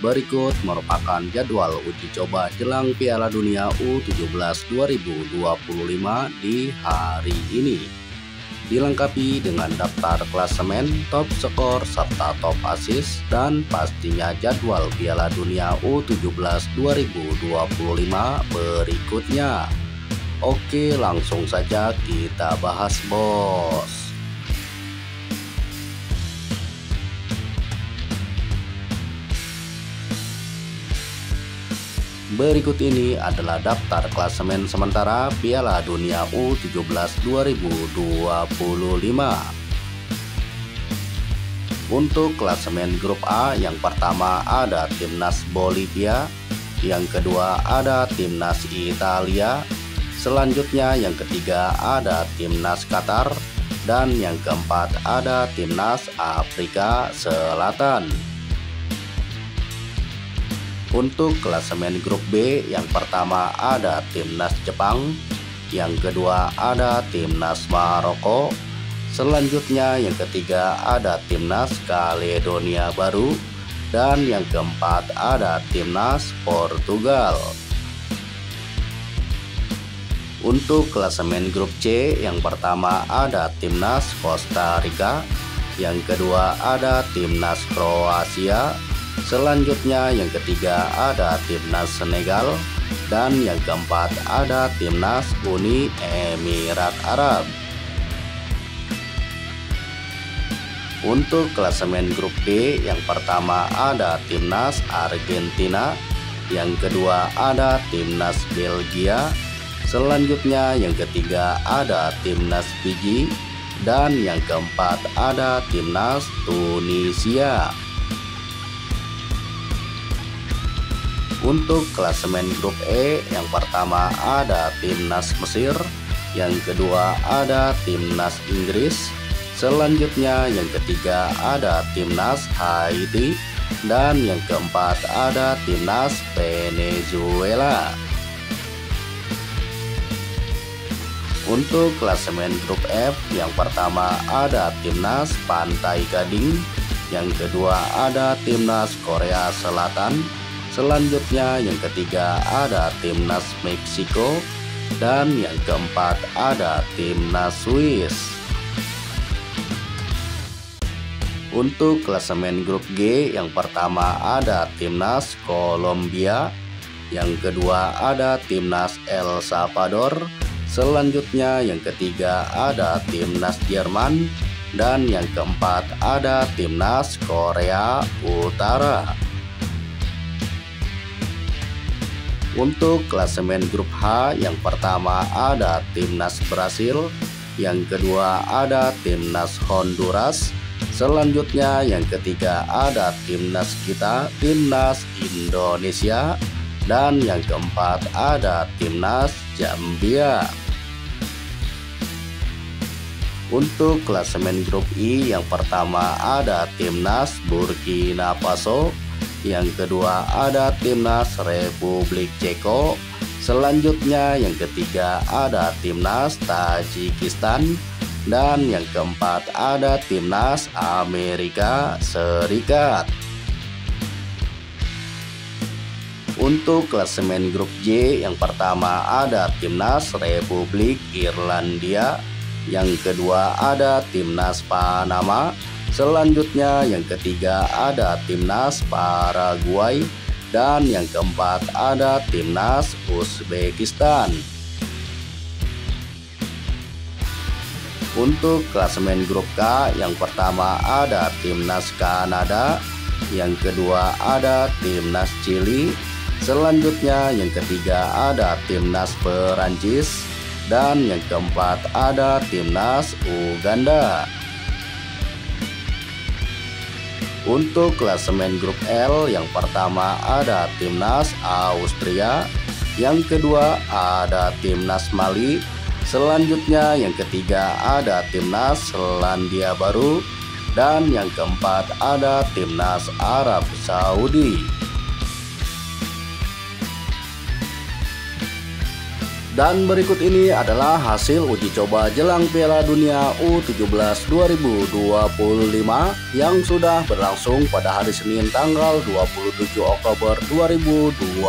Berikut merupakan jadwal uji coba jelang Piala Dunia U17 2025 di hari ini. Dilengkapi dengan daftar klasemen, top skor, serta top assist, dan pastinya jadwal Piala Dunia U17 2025 berikutnya. Oke, langsung saja kita bahas, bos. Berikut ini adalah daftar klasemen sementara Piala Dunia U17 2025. Untuk klasemen grup A, yang pertama ada Timnas Bolivia, yang kedua ada Timnas Italia, selanjutnya yang ketiga ada Timnas Qatar, dan yang keempat ada Timnas Afrika Selatan. Untuk klasemen grup B, yang pertama ada Timnas Jepang, yang kedua ada Timnas Maroko, selanjutnya yang ketiga ada Timnas Kaledonia Baru, dan yang keempat ada Timnas Portugal. Untuk klasemen grup C, yang pertama ada Timnas Costa Rica, yang kedua ada Timnas Kroasia, selanjutnya yang ketiga ada Timnas Senegal, dan yang keempat ada Timnas Uni Emirat Arab. Untuk klasemen grup D, yang pertama ada Timnas Argentina, yang kedua ada Timnas Belgia, selanjutnya yang ketiga ada Timnas Fiji, dan yang keempat ada Timnas Tunisia. Untuk klasemen grup E, yang pertama ada Timnas Mesir, yang kedua ada Timnas Inggris, selanjutnya yang ketiga ada Timnas Haiti, dan yang keempat ada Timnas Venezuela. Untuk klasemen grup F, yang pertama ada Timnas Pantai Gading, yang kedua ada Timnas Korea Selatan, selanjutnya yang ketiga ada Timnas Meksiko, dan yang keempat ada Timnas Swiss. Untuk klasemen grup G, yang pertama ada Timnas Kolombia, yang kedua ada Timnas El Salvador, selanjutnya yang ketiga ada Timnas Jerman, dan yang keempat ada Timnas Korea Utara. Untuk klasemen grup H, yang pertama ada Timnas Brasil, yang kedua ada Timnas Honduras, selanjutnya yang ketiga ada Timnas kita, Timnas Indonesia, dan yang keempat ada Timnas Zambia. Untuk klasemen grup I, yang pertama ada Timnas Burkina Faso, yang kedua ada Timnas Republik Ceko, selanjutnya yang ketiga ada Timnas Tajikistan, dan yang keempat ada Timnas Amerika Serikat. Untuk klasemen grup J, yang pertama ada Timnas Republik Irlandia, yang kedua ada Timnas Panama, selanjutnya yang ketiga ada Timnas Paraguay, dan yang keempat ada Timnas Uzbekistan. Untuk klasemen grup K, yang pertama ada Timnas Kanada, yang kedua ada Timnas Chili, selanjutnya yang ketiga ada Timnas Perancis, dan yang keempat ada Timnas Uganda. Untuk klasemen grup L, yang pertama ada Timnas Austria, yang kedua ada Timnas Mali, selanjutnya yang ketiga ada Timnas Selandia Baru, dan yang keempat ada Timnas Arab Saudi. Dan berikut ini adalah hasil uji coba jelang Piala Dunia U17 2025 yang sudah berlangsung pada hari Senin tanggal 27 Oktober 2025.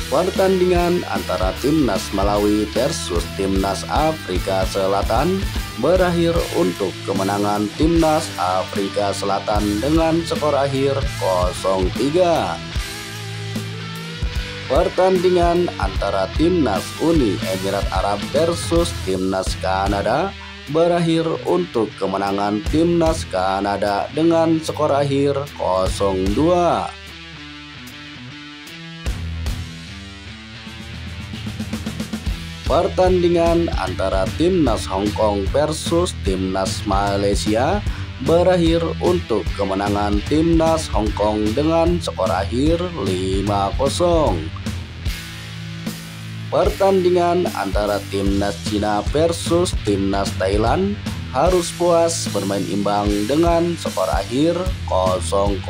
Pertandingan antara Timnas Malawi versus Timnas Afrika Selatan berakhir untuk kemenangan Timnas Afrika Selatan dengan skor akhir 0-3. Pertandingan antara Timnas Uni Emirat Arab versus Timnas Kanada berakhir untuk kemenangan Timnas Kanada dengan skor akhir 0-2. Pertandingan antara Timnas Hong Kong versus Timnas Malaysia berakhir untuk kemenangan Timnas Hong Kong dengan skor akhir 5-0. Pertandingan antara Timnas Cina versus Timnas Thailand harus puas bermain imbang dengan skor akhir 0-0.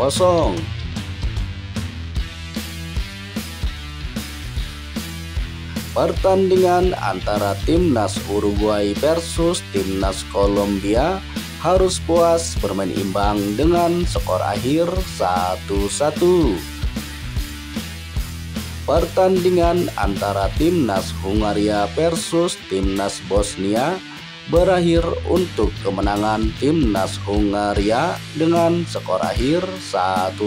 Pertandingan antara Timnas Uruguay versus Timnas Kolombia harus puas bermain imbang dengan skor akhir 1-1. Pertandingan antara Timnas Hungaria versus Timnas Bosnia berakhir untuk kemenangan Timnas Hungaria dengan skor akhir 1-0.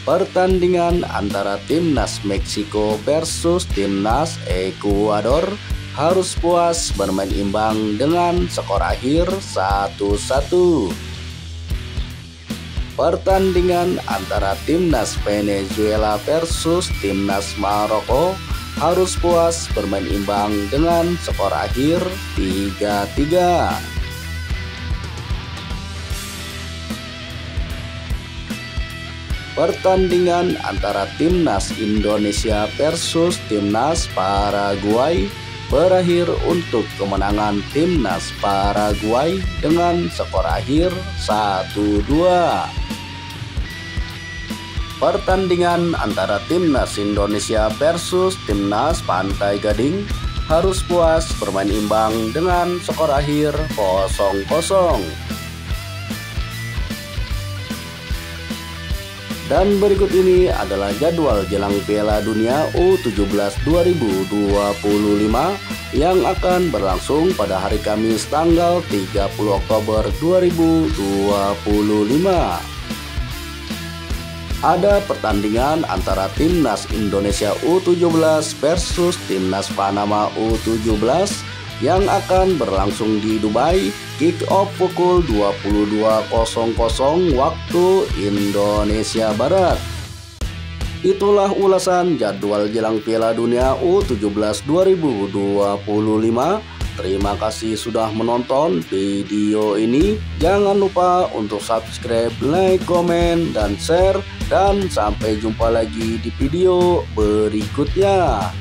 Pertandingan antara Timnas Meksiko versus Timnas Ekuador harus puas bermain imbang dengan skor akhir 1-1. Pertandingan antara Timnas Venezuela versus Timnas Maroko harus puas bermain imbang dengan skor akhir 3-3. Pertandingan antara Timnas Indonesia versus Timnas Paraguay berakhir untuk kemenangan Timnas Paraguay dengan skor akhir 1-2. Pertandingan antara Timnas Indonesia versus Timnas Pantai Gading harus puas bermain imbang dengan skor akhir 0-0. Dan berikut ini adalah jadwal jelang Piala Dunia U17 2025 yang akan berlangsung pada hari Kamis tanggal 30 Oktober 2025. Ada pertandingan antara Timnas Indonesia U17 versus Timnas Panama U17 yang akan berlangsung di Dubai, kick off pukul 22.00 waktu Indonesia Barat. Itulah ulasan jadwal jelang Piala Dunia U17 2025. Terima kasih sudah menonton video ini. Jangan lupa untuk subscribe, like, komen, dan share. Dan sampai jumpa lagi di video berikutnya.